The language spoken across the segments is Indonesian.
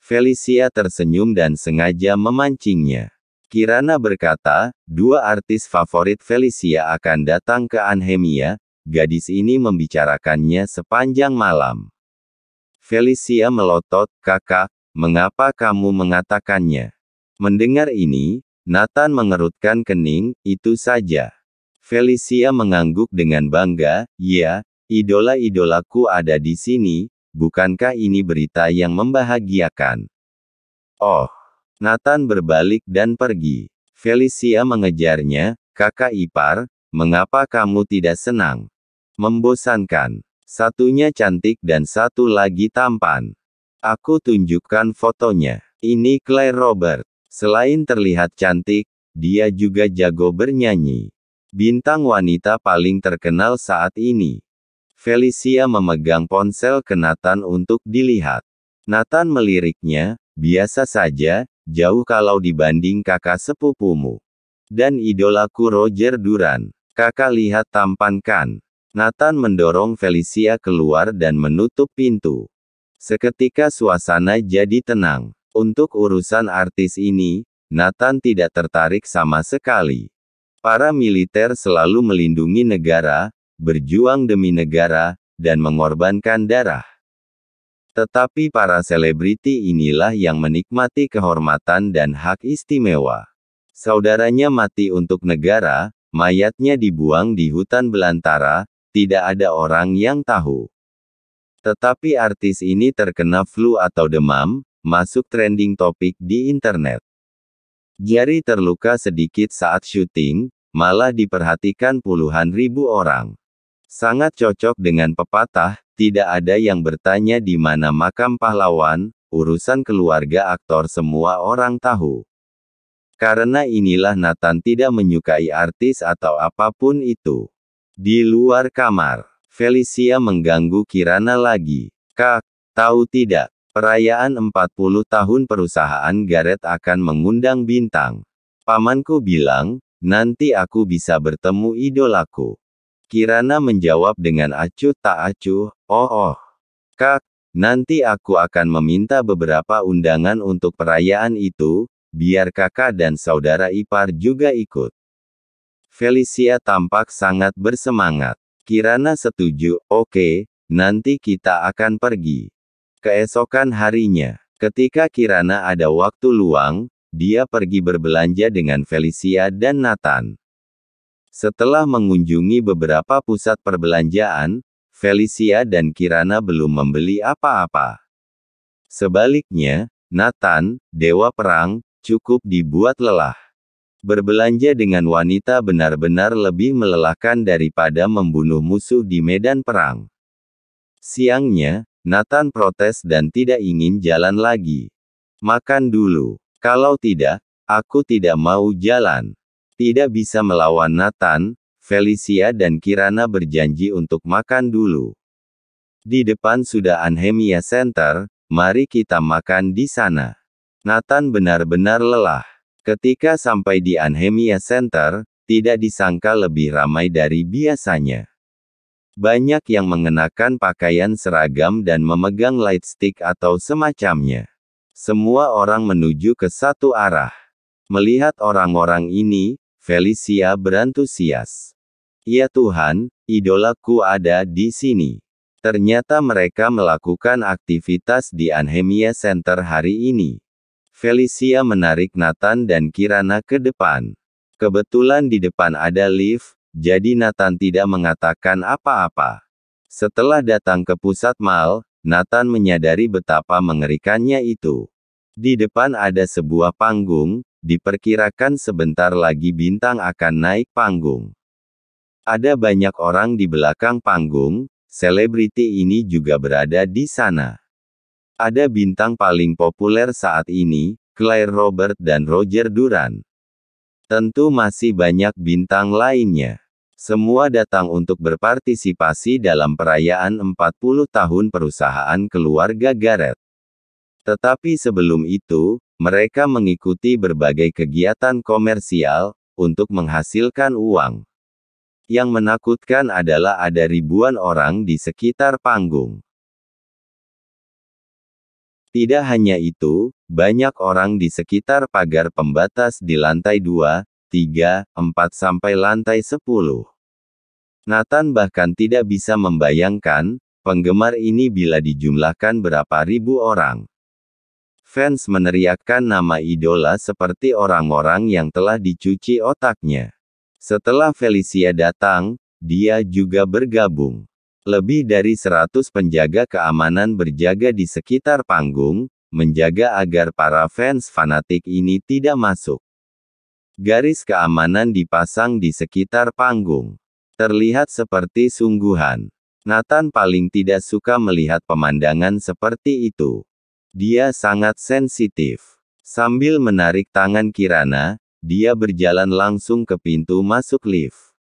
Felicia tersenyum dan sengaja memancingnya. Kirana berkata, dua artis favorit Felicia akan datang ke Anhemia. Gadis ini membicarakannya sepanjang malam. Felicia melotot, "Kakak, mengapa kamu mengatakannya?" Mendengar ini, Nathan mengerutkan kening, "Itu saja." Felicia mengangguk dengan bangga, "Ya, idola-idolaku ada di sini, bukankah ini berita yang membahagiakan?" Oh. Nathan berbalik dan pergi. Felicia mengejarnya, "Kakak ipar, mengapa kamu tidak senang?" Membosankan. Satunya cantik dan satu lagi tampan. Aku tunjukkan fotonya. Ini Claire Robert. Selain terlihat cantik, dia juga jago bernyanyi. Bintang wanita paling terkenal saat ini. Felicia memegang ponsel ke Nathan untuk dilihat. Nathan meliriknya, "Biasa saja, jauh kalau dibanding kakak sepupumu. Dan idolaku Roger Duran. Kakak lihat tampan kan?" Nathan mendorong Felicia keluar dan menutup pintu. Seketika suasana jadi tenang. Untuk urusan artis ini, Nathan tidak tertarik sama sekali. Para militer selalu melindungi negara, berjuang demi negara, dan mengorbankan darah. Tetapi para selebriti inilah yang menikmati kehormatan dan hak istimewa. Saudaranya mati untuk negara, mayatnya dibuang di hutan belantara, tidak ada orang yang tahu. Tetapi artis ini terkena flu atau demam, masuk trending topik di internet. Jerry terluka sedikit saat syuting, malah diperhatikan puluhan ribu orang. Sangat cocok dengan pepatah, tidak ada yang bertanya di mana makam pahlawan, urusan keluarga aktor semua orang tahu. Karena inilah Nathan tidak menyukai artis atau apapun itu. Di luar kamar, Felicia mengganggu Kirana lagi. "Kak, tahu tidak, perayaan 40 tahun perusahaan Garrett akan mengundang bintang. Pamanku bilang, nanti aku bisa bertemu idolaku." Kirana menjawab dengan acuh tak acuh, "Oh. Kak, nanti aku akan meminta beberapa undangan untuk perayaan itu, biar kakak dan saudara ipar juga ikut." Felicia tampak sangat bersemangat. Kirana setuju, "Oke, nanti kita akan pergi." Keesokan harinya, ketika Kirana ada waktu luang, dia pergi berbelanja dengan Felicia dan Nathan. Setelah mengunjungi beberapa pusat perbelanjaan, Felicia dan Kirana belum membeli apa-apa. Sebaliknya, Nathan, dewa perang, cukup dibuat lelah. Berbelanja dengan wanita benar-benar lebih melelahkan daripada membunuh musuh di medan perang. Siangnya, Nathan protes dan tidak ingin jalan lagi. "Makan dulu. Kalau tidak, aku tidak mau jalan." Tidak bisa melawan Nathan, Felicia dan Kirana berjanji untuk makan dulu. "Di depan sudah Anhemia Center, mari kita makan di sana." Nathan benar-benar lelah. Ketika sampai di Anhemia Center, tidak disangka lebih ramai dari biasanya. Banyak yang mengenakan pakaian seragam dan memegang lightstick atau semacamnya. Semua orang menuju ke satu arah. Melihat orang-orang ini, Felicia berantusias. "Ya Tuhan, idolaku ada di sini." Ternyata mereka melakukan aktivitas di Anhemia Center hari ini. Felicia menarik Nathan dan Kirana ke depan. Kebetulan di depan ada lift, jadi Nathan tidak mengatakan apa-apa. Setelah datang ke pusat mall, Nathan menyadari betapa mengerikannya itu. Di depan ada sebuah panggung, diperkirakan sebentar lagi bintang akan naik panggung. Ada banyak orang di belakang panggung, selebriti ini juga berada di sana. Ada bintang paling populer saat ini, Claire Robert dan Roger Duran. Tentu masih banyak bintang lainnya. Semua datang untuk berpartisipasi dalam perayaan 40 tahun perusahaan keluarga Garrett. Tetapi sebelum itu, mereka mengikuti berbagai kegiatan komersial, untuk menghasilkan uang. Yang menakutkan adalah ada ribuan orang di sekitar panggung. Tidak hanya itu, banyak orang di sekitar pagar pembatas di lantai 2, 3, 4 sampai lantai 10. Nathan bahkan tidak bisa membayangkan, penggemar ini bila dijumlahkan berapa ribu orang. Fans meneriakkan nama idola seperti orang-orang yang telah dicuci otaknya. Setelah Felicia datang, dia juga bergabung. Lebih dari 100 penjaga keamanan berjaga di sekitar panggung, menjaga agar para fans fanatik ini tidak masuk. Garis keamanan dipasang di sekitar panggung. Terlihat seperti sungguhan. Nathan paling tidak suka melihat pemandangan seperti itu. Dia sangat sensitif. Sambil menarik tangan Kirana, dia berjalan langsung ke pintu masuk lift.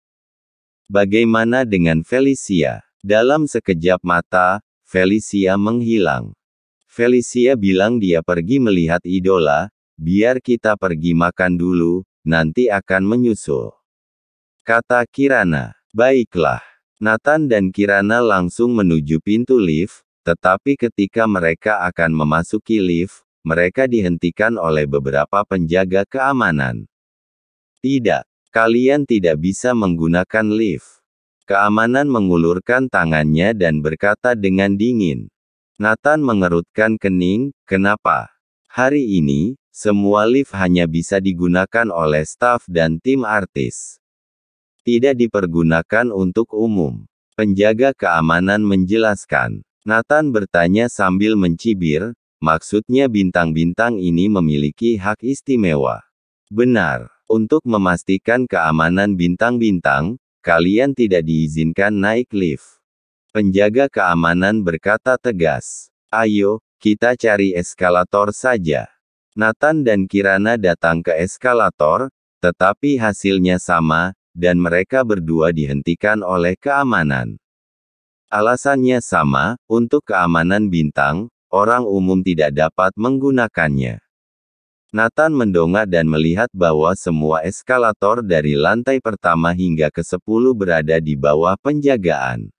Bagaimana dengan Felicia? Dalam sekejap mata, Felicia menghilang. Felicia bilang dia pergi melihat idola, biar kita pergi makan dulu, nanti akan menyusul. Kata Kirana. Baiklah. Nathan dan Kirana langsung menuju pintu lift, tetapi ketika mereka akan memasuki lift, mereka dihentikan oleh beberapa penjaga keamanan. Tidak, kalian tidak bisa menggunakan lift. Keamanan mengulurkan tangannya dan berkata dengan dingin. Nathan mengerutkan kening, kenapa? Hari ini, semua lift hanya bisa digunakan oleh staf dan tim artis. Tidak dipergunakan untuk umum. Penjaga keamanan menjelaskan. Nathan bertanya sambil mencibir, maksudnya bintang-bintang ini memiliki hak istimewa. Benar, untuk memastikan keamanan bintang-bintang, kalian tidak diizinkan naik lift. Penjaga keamanan berkata tegas. Ayo, kita cari eskalator saja. Nathan dan Kirana datang ke eskalator, tetapi hasilnya sama, dan mereka berdua dihentikan oleh keamanan. Alasannya sama, untuk keamanan bintang, orang umum tidak dapat menggunakannya. Nathan mendongak dan melihat bahwa semua eskalator dari lantai pertama hingga ke-10 berada di bawah penjagaan.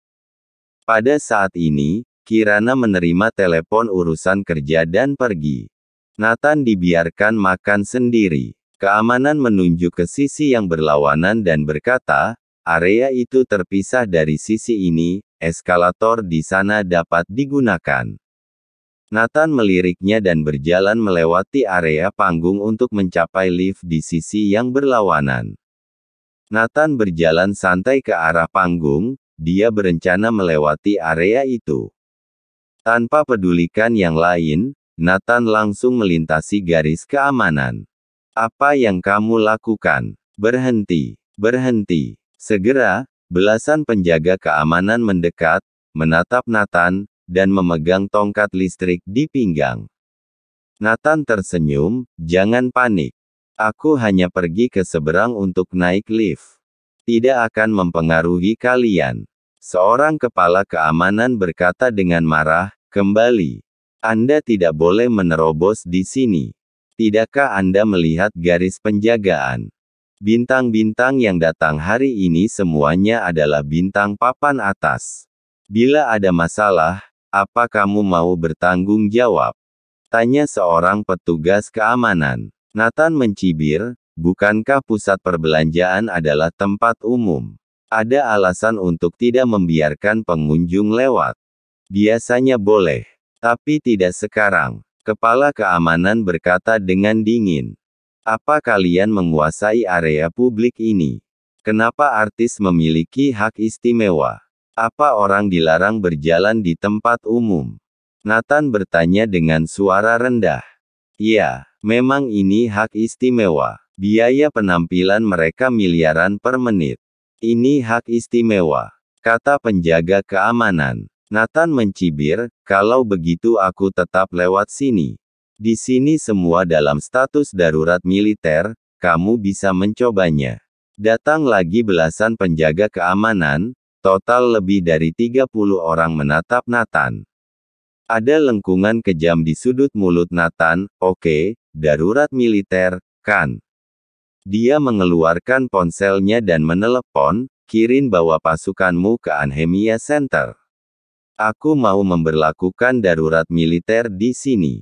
Pada saat ini, Kirana menerima telepon urusan kerja dan pergi. Nathan dibiarkan makan sendiri. Keamanan menunjuk ke sisi yang berlawanan dan berkata, area itu terpisah dari sisi ini, eskalator di sana dapat digunakan. Nathan meliriknya dan berjalan melewati area panggung untuk mencapai lift di sisi yang berlawanan. Nathan berjalan santai ke arah panggung, dia berencana melewati area itu. Tanpa pedulikan yang lain, Nathan langsung melintasi garis keamanan. Apa yang kamu lakukan? Berhenti, berhenti. Segera, belasan penjaga keamanan mendekat, menatap Nathan, dan memegang tongkat listrik di pinggang. Nathan tersenyum, jangan panik. Aku hanya pergi ke seberang untuk naik lift. Tidak akan mempengaruhi kalian. Seorang kepala keamanan berkata dengan marah, kembali. Anda tidak boleh menerobos di sini. Tidakkah Anda melihat garis penjagaan? Bintang-bintang yang datang hari ini semuanya adalah bintang papan atas. Bila ada masalah, apa kamu mau bertanggung jawab? Tanya seorang petugas keamanan. Nathan mencibir, bukankah pusat perbelanjaan adalah tempat umum? Ada alasan untuk tidak membiarkan pengunjung lewat. Biasanya boleh, tapi tidak sekarang. Kepala keamanan berkata dengan dingin. Apa kalian menguasai area publik ini? Kenapa artis memiliki hak istimewa? Apa orang dilarang berjalan di tempat umum? Nathan bertanya dengan suara rendah. Ya, memang ini hak istimewa. Biaya penampilan mereka miliaran per menit. Ini hak istimewa, kata penjaga keamanan. Nathan mencibir, kalau begitu aku tetap lewat sini. Di sini semua dalam status darurat militer, kamu bisa mencobanya. Datang lagi belasan penjaga keamanan. Total lebih dari 30 orang menatap Nathan. Ada lengkungan kejam di sudut mulut Nathan, oke, darurat militer, kan? Dia mengeluarkan ponselnya dan menelepon, kirim bawa pasukanmu ke Anhemia Center. Aku mau memberlakukan darurat militer di sini.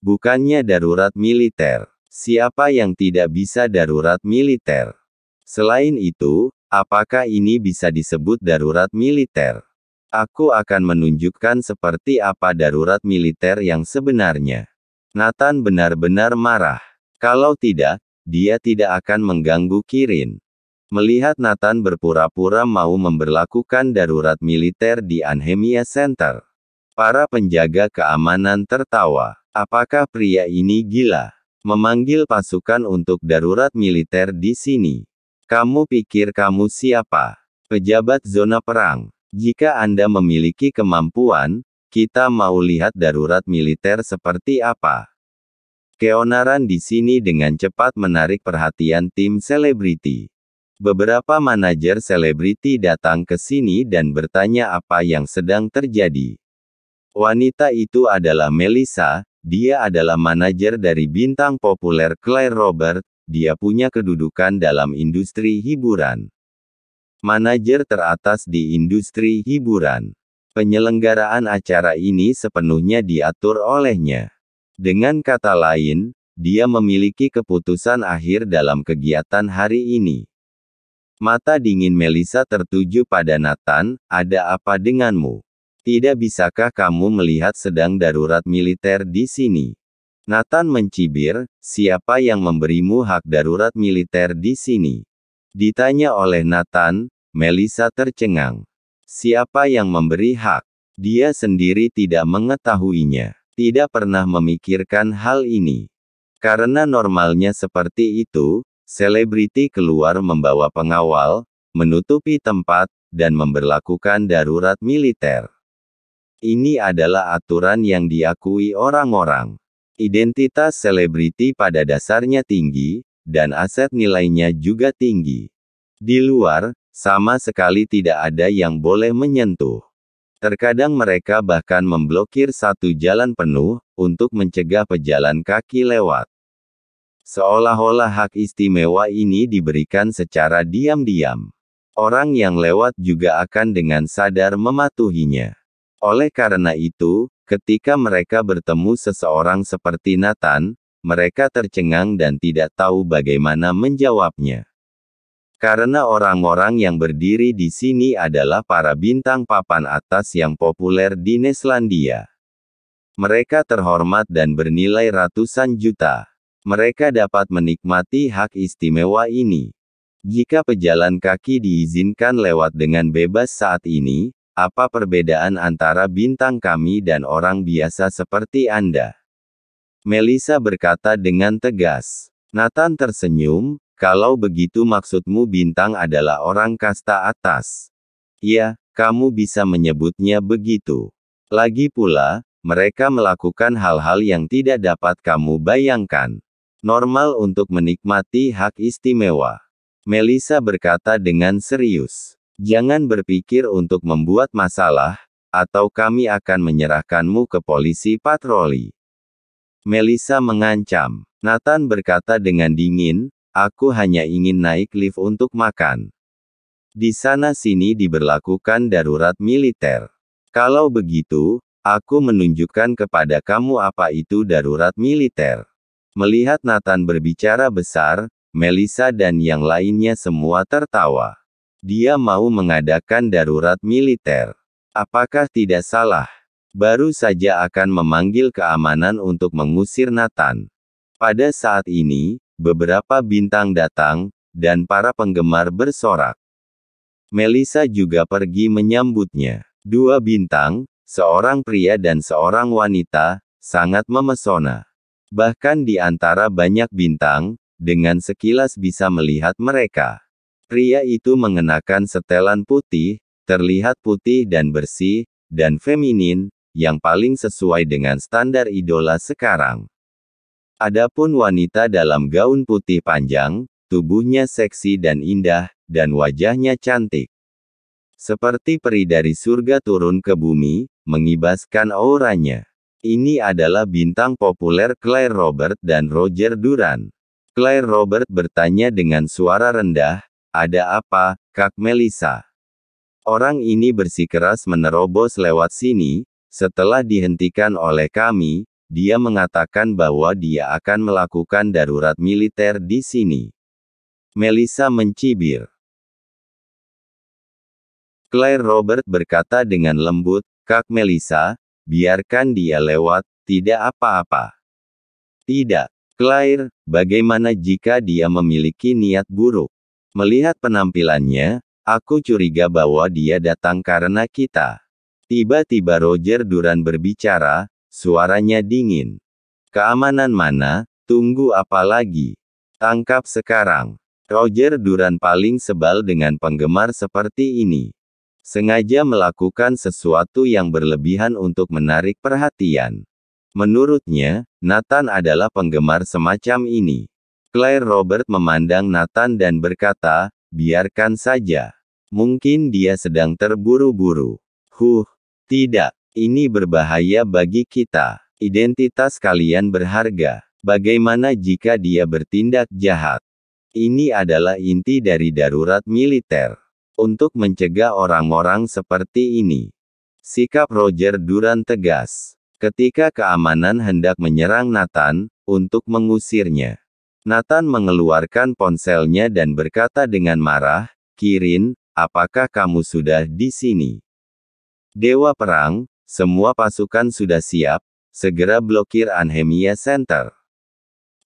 Bukannya darurat militer. Siapa yang tidak bisa darurat militer? Selain itu, apakah ini bisa disebut darurat militer? Aku akan menunjukkan seperti apa darurat militer yang sebenarnya. Nathan benar-benar marah. Kalau tidak, dia tidak akan mengganggu Kirin. Melihat Nathan berpura-pura mau memberlakukan darurat militer di Anhemia Center, para penjaga keamanan tertawa. Apakah pria ini gila? Memanggil pasukan untuk darurat militer di sini. Kamu pikir kamu siapa? Pejabat zona perang. Jika Anda memiliki kemampuan, kita mau lihat darurat militer seperti apa. Keonaran di sini dengan cepat menarik perhatian tim selebriti. Beberapa manajer selebriti datang ke sini dan bertanya apa yang sedang terjadi. Wanita itu adalah Melissa, dia adalah manajer dari bintang populer Claire Robert, dia punya kedudukan dalam industri hiburan. Manajer teratas di industri hiburan. Penyelenggaraan acara ini sepenuhnya diatur olehnya. Dengan kata lain, dia memiliki keputusan akhir dalam kegiatan hari ini. Mata dingin Melissa tertuju pada Nathan, ada apa denganmu? Tidak bisakah kamu melihat sedang darurat militer di sini? Nathan mencibir, siapa yang memberimu hak darurat militer di sini? Ditanya oleh Nathan, Melissa tercengang. Siapa yang memberi hak? Dia sendiri tidak mengetahuinya. Tidak pernah memikirkan hal ini. Karena normalnya seperti itu, selebriti keluar membawa pengawal, menutupi tempat, dan memberlakukan darurat militer. Ini adalah aturan yang diakui orang-orang. Identitas selebriti pada dasarnya tinggi, dan aset nilainya juga tinggi. Di luar, sama sekali tidak ada yang boleh menyentuh. Terkadang mereka bahkan memblokir satu jalan penuh, untuk mencegah pejalan kaki lewat. Seolah-olah hak istimewa ini diberikan secara diam-diam. Orang yang lewat juga akan dengan sadar mematuhinya. Oleh karena itu, ketika mereka bertemu seseorang seperti Nathan, mereka tercengang dan tidak tahu bagaimana menjawabnya. Karena orang-orang yang berdiri di sini adalah para bintang papan atas yang populer di Neslandia. Mereka terhormat dan bernilai ratusan juta. Mereka dapat menikmati hak istimewa ini. Jika pejalan kaki diizinkan lewat dengan bebas saat ini, apa perbedaan antara bintang kami dan orang biasa seperti Anda? Melissa berkata dengan tegas. Nathan tersenyum. Kalau begitu maksudmu bintang adalah orang kasta atas. Ya, kamu bisa menyebutnya begitu. Lagi pula, mereka melakukan hal-hal yang tidak dapat kamu bayangkan. Normal untuk menikmati hak istimewa. Melissa berkata dengan serius. Jangan berpikir untuk membuat masalah, atau kami akan menyerahkanmu ke polisi patroli. Melissa mengancam. Nathan berkata dengan dingin, aku hanya ingin naik lift untuk makan. Di sana-sini diberlakukan darurat militer. Kalau begitu, aku menunjukkan kepada kamu apa itu darurat militer. Melihat Nathan berbicara besar, Melissa dan yang lainnya semua tertawa. Dia mau mengadakan darurat militer. Apakah tidak salah? Baru saja akan memanggil keamanan untuk mengusir Nathan. Pada saat ini, beberapa bintang datang, dan para penggemar bersorak. Melissa juga pergi menyambutnya. Dua bintang, seorang pria dan seorang wanita, sangat memesona. Bahkan di antara banyak bintang, dengan sekilas bisa melihat mereka. Pria itu mengenakan setelan putih, terlihat putih dan bersih, dan feminin, yang paling sesuai dengan standar idola sekarang. Adapun wanita dalam gaun putih panjang, tubuhnya seksi dan indah, dan wajahnya cantik. Seperti peri dari surga turun ke bumi, mengibaskan auranya. Ini adalah bintang populer Claire Robert dan Roger Duran. Claire Robert bertanya dengan suara rendah, ada apa, Kak Melissa? Orang ini bersikeras menerobos lewat sini. Setelah dihentikan oleh kami, dia mengatakan bahwa dia akan melakukan darurat militer di sini. Melissa mencibir. Claire Robert berkata dengan lembut, "Kak Melissa, biarkan dia lewat, tidak apa-apa." "Tidak, Claire, bagaimana jika dia memiliki niat buruk?" Melihat penampilannya, aku curiga bahwa dia datang karena kita. Tiba-tiba Roger Duran berbicara, suaranya dingin. "Keamanan mana? Tunggu apa lagi? Tangkap sekarang." Roger Duran paling sebal dengan penggemar seperti ini. Sengaja melakukan sesuatu yang berlebihan untuk menarik perhatian. Menurutnya, Nathan adalah penggemar semacam ini. Claire Robert memandang Nathan dan berkata, "Biarkan saja. Mungkin dia sedang terburu-buru." Tidak. Ini berbahaya bagi kita. Identitas kalian berharga. Bagaimana jika dia bertindak jahat? Ini adalah inti dari darurat militer. Untuk mencegah orang-orang seperti ini. Sikap Roger Duran tegas. Ketika keamanan hendak menyerang Nathan, untuk mengusirnya. Nathan mengeluarkan ponselnya dan berkata dengan marah, "Kirin, apakah kamu sudah di sini?" "Dewa Perang, semua pasukan sudah siap, segera blokir Anhemia Center."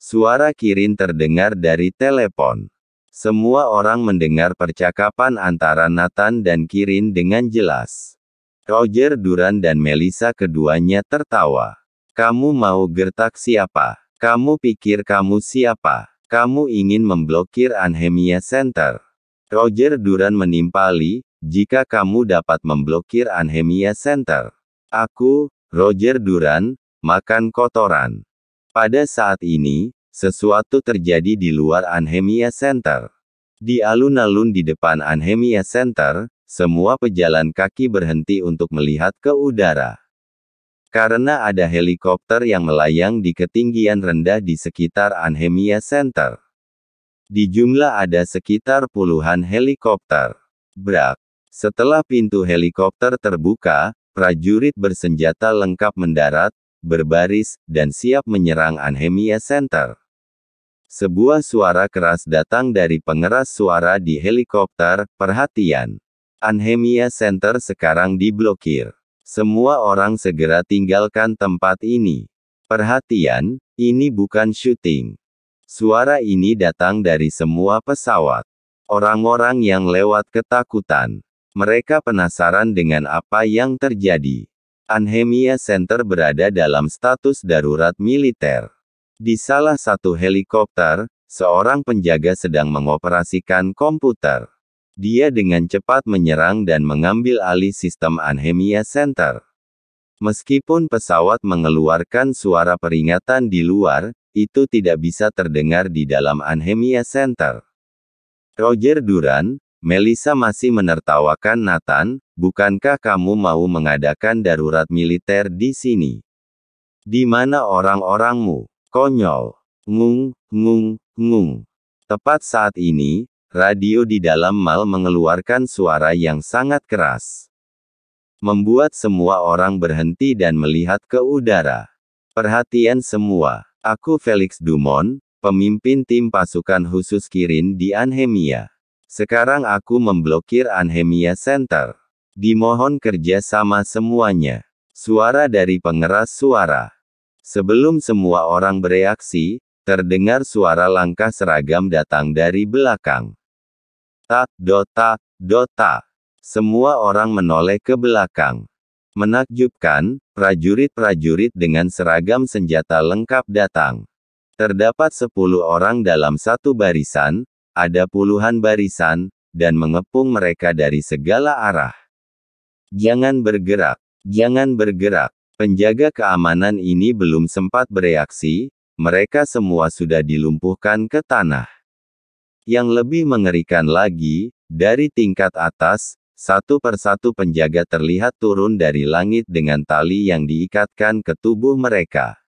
Suara Kirin terdengar dari telepon. Semua orang mendengar percakapan antara Nathan dan Kirin dengan jelas. Roger Duran dan Melissa keduanya tertawa. "Kamu mau gertak siapa? Kamu pikir kamu siapa? Kamu ingin memblokir Anhemia Center?" Roger Duran menimpali, "Jika kamu dapat memblokir Anhemia Center, aku, Roger Duran, makan kotoran." Pada saat ini, sesuatu terjadi di luar Anhemia Center. Di alun-alun di depan Anhemia Center, semua pejalan kaki berhenti untuk melihat ke udara. Karena ada helikopter yang melayang di ketinggian rendah di sekitar Anhemia Center. Di jumlah ada sekitar puluhan helikopter. Brak. Setelah pintu helikopter terbuka, prajurit bersenjata lengkap mendarat, berbaris, dan siap menyerang Anhemia Center. Sebuah suara keras datang dari pengeras suara di helikopter, "Perhatian! Anhemia Center sekarang diblokir. Semua orang segera tinggalkan tempat ini. Perhatian, ini bukan syuting." Suara ini datang dari semua pesawat. Orang-orang yang lewat ketakutan. Mereka penasaran dengan apa yang terjadi. Anhemia Center berada dalam status darurat militer. Di salah satu helikopter, seorang penjaga sedang mengoperasikan komputer. Dia dengan cepat menyerang dan mengambil alih sistem Anhemia Center. Meskipun pesawat mengeluarkan suara peringatan di luar, itu tidak bisa terdengar di dalam Anhemia Center. Roger Duran, Melissa masih menertawakan Nathan, "Bukankah kamu mau mengadakan darurat militer di sini? Di mana orang-orangmu? Konyol." Ngung, ngung, ngung. Tepat saat ini, radio di dalam mal mengeluarkan suara yang sangat keras. Membuat semua orang berhenti dan melihat ke udara. "Perhatian semua. Aku Felix Dumont, pemimpin tim pasukan khusus Kirin di Anhemia. Sekarang aku memblokir Anhemia Center. Dimohon kerja sama semuanya." Suara dari pengeras suara. Sebelum semua orang bereaksi, terdengar suara langkah seragam datang dari belakang. Tak, dotak, dotak. Semua orang menoleh ke belakang. Menakjubkan, prajurit-prajurit dengan seragam senjata lengkap datang. Terdapat 10 orang dalam satu barisan, ada puluhan barisan, dan mengepung mereka dari segala arah. "Jangan bergerak, jangan bergerak." Penjaga keamanan ini belum sempat bereaksi, mereka semua sudah dilumpuhkan ke tanah. Yang lebih mengerikan lagi, dari tingkat atas, satu persatu penjaga terlihat turun dari langit dengan tali yang diikatkan ke tubuh mereka.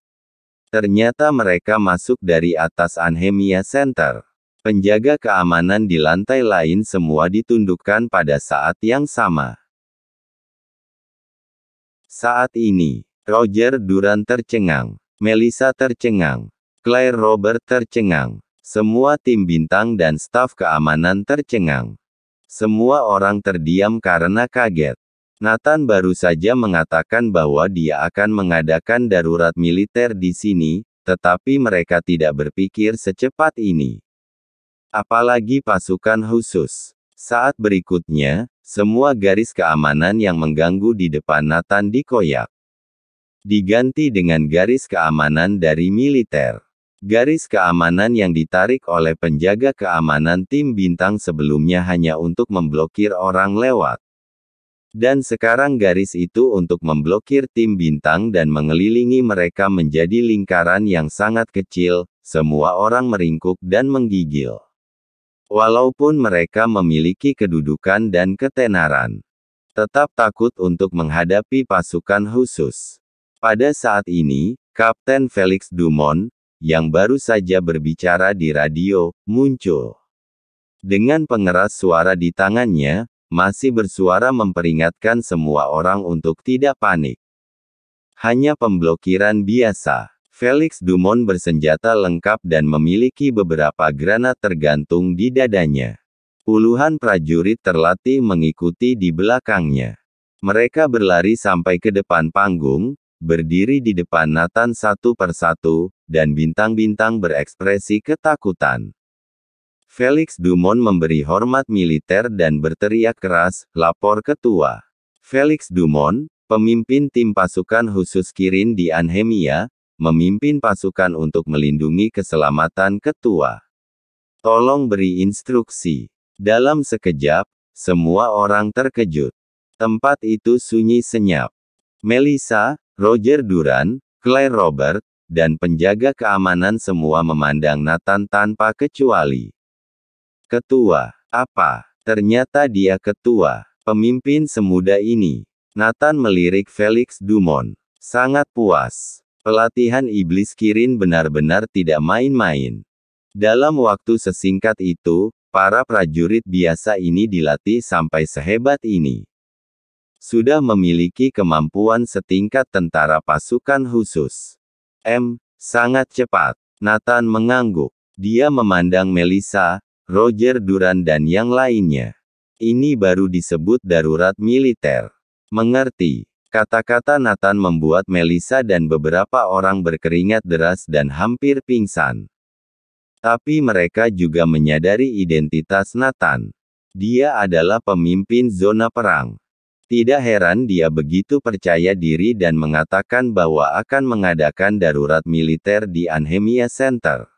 Ternyata mereka masuk dari atas Anhemia Center. Penjaga keamanan di lantai lain semua ditundukkan pada saat yang sama. Saat ini, Roger Durant tercengang, Melissa tercengang, Claire Robert tercengang, semua tim bintang dan staf keamanan tercengang. Semua orang terdiam karena kaget. Nathan baru saja mengatakan bahwa dia akan mengadakan darurat militer di sini, tetapi mereka tidak berpikir secepat ini. Apalagi pasukan khusus. Saat berikutnya, semua garis keamanan yang mengganggu di depan Nathan dikoyak. Diganti dengan garis keamanan dari militer. Garis keamanan yang ditarik oleh penjaga keamanan tim bintang sebelumnya hanya untuk memblokir orang lewat. Dan sekarang garis itu untuk memblokir tim bintang dan mengelilingi mereka menjadi lingkaran yang sangat kecil, semua orang meringkuk dan menggigil. Walaupun mereka memiliki kedudukan dan ketenaran, tetap takut untuk menghadapi pasukan khusus. Pada saat ini, Kapten Felix Dumont, yang baru saja berbicara di radio, muncul. Dengan pengeras suara di tangannya, masih bersuara memperingatkan semua orang untuk tidak panik. Hanya pemblokiran biasa. Felix Dumont bersenjata lengkap dan memiliki beberapa granat tergantung di dadanya. Puluhan prajurit terlatih mengikuti di belakangnya. Mereka berlari sampai ke depan panggung, berdiri di depan Nathan satu persatu, dan bintang-bintang berekspresi ketakutan. Felix Dumont memberi hormat militer dan berteriak keras, "Lapor ketua." Felix Dumont, pemimpin tim pasukan khusus Kirin di Anhemia, memimpin pasukan untuk melindungi keselamatan ketua. Tolong beri instruksi. Dalam sekejap, semua orang terkejut. Tempat itu sunyi senyap. Melissa, Roger Durant, Claire Robert, dan penjaga keamanan semua memandang Nathan tanpa kecuali. Ketua, apa? Ternyata dia ketua. Pemimpin semuda ini. Nathan melirik Felix Dumont. Sangat puas. Pelatihan iblis Kirin benar-benar tidak main-main. Dalam waktu sesingkat itu, para prajurit biasa ini dilatih sampai sehebat ini. Sudah memiliki kemampuan setingkat tentara pasukan khusus. Sangat cepat. Nathan mengangguk. Dia memandang Melissa, Roger Durant dan yang lainnya. Ini baru disebut darurat militer. Mengerti. Kata-kata Nathan membuat Melissa dan beberapa orang berkeringat deras dan hampir pingsan. Tapi mereka juga menyadari identitas Nathan. Dia adalah pemimpin zona perang. Tidak heran dia begitu percaya diri dan mengatakan bahwa akan mengadakan darurat militer di Anhemia Center.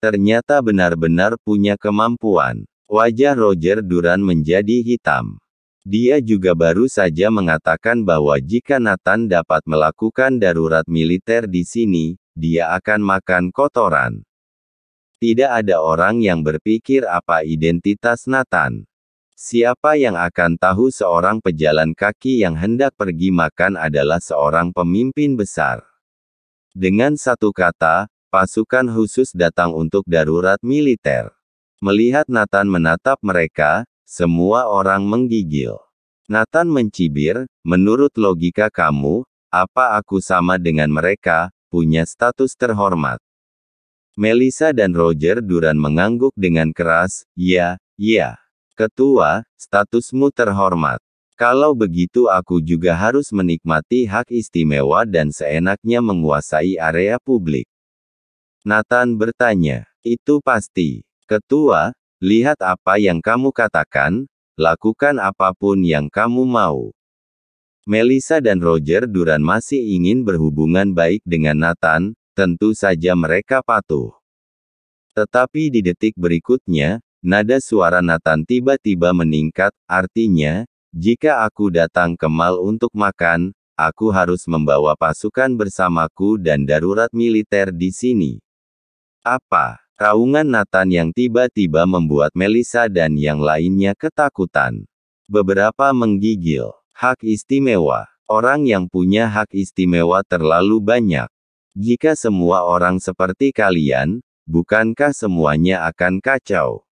Ternyata benar-benar punya kemampuan. Wajah Roger Durant menjadi hitam. Dia juga baru saja mengatakan bahwa jika Nathan dapat melakukan darurat militer di sini, dia akan makan kotoran. Tidak ada orang yang berpikir apa identitas Nathan. Siapa yang akan tahu seorang pejalan kaki yang hendak pergi makan adalah seorang pemimpin besar. Dengan satu kata, pasukan khusus datang untuk darurat militer. Melihat Nathan menatap mereka, semua orang menggigil. Nathan mencibir, "Menurut logika kamu, apa aku sama dengan mereka, punya status terhormat?" Melissa dan Roger Durant mengangguk dengan keras, "Ya, ketua, statusmu terhormat. Kalau begitu aku juga harus menikmati hak istimewa dan seenaknya menguasai area publik." Nathan bertanya, "Itu pasti. Ketua, lihat apa yang kamu katakan, lakukan apapun yang kamu mau." Melissa dan Roger Durant masih ingin berhubungan baik dengan Nathan, tentu saja mereka patuh. Tetapi di detik berikutnya, nada suara Nathan tiba-tiba meningkat, "Artinya, jika aku datang ke Mal untuk makan, aku harus membawa pasukan bersamaku dan darurat militer di sini." Apa? Raungan Nathan yang tiba-tiba membuat Melissa dan yang lainnya ketakutan. Beberapa menggigil. Hak istimewa. Orang yang punya hak istimewa terlalu banyak. Jika semua orang seperti kalian, bukankah semuanya akan kacau?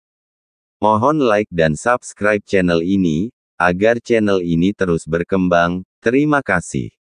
Mohon like dan subscribe channel ini, agar channel ini terus berkembang. Terima kasih.